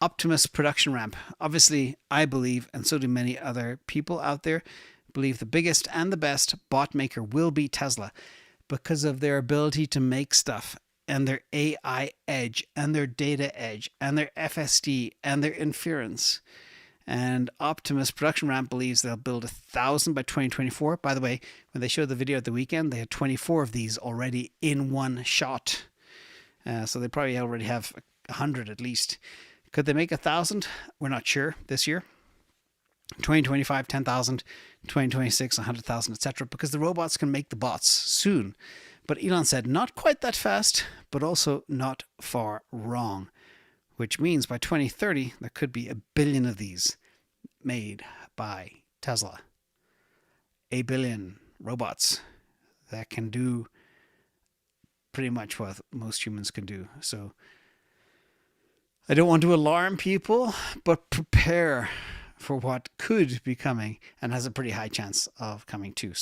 Optimus production ramp. Obviously, I believe, and so do many other people out there, believe the biggest and the best bot maker will be Tesla because of their ability to make stuff and their AI edge and their data edge and their FSD and their inference. And Optimus production ramp believes they'll build 1,000 by 2024. By the way, when they showed the video at the weekend, they had 24 of these already in one shot. So they probably already have 100 at least. Could they make 1,000? We're not sure this year. 2025, 10,000. 2026, 100,000, etc. Because the robots can make the bots soon. But Elon said not quite that fast, but also not far wrong. Which means by 2030, there could be 1 billion of these made by Tesla. 1 billion robots that can do pretty much what most humans can do. So I don't want to alarm people, but prepare for what could be coming and has a pretty high chance of coming too.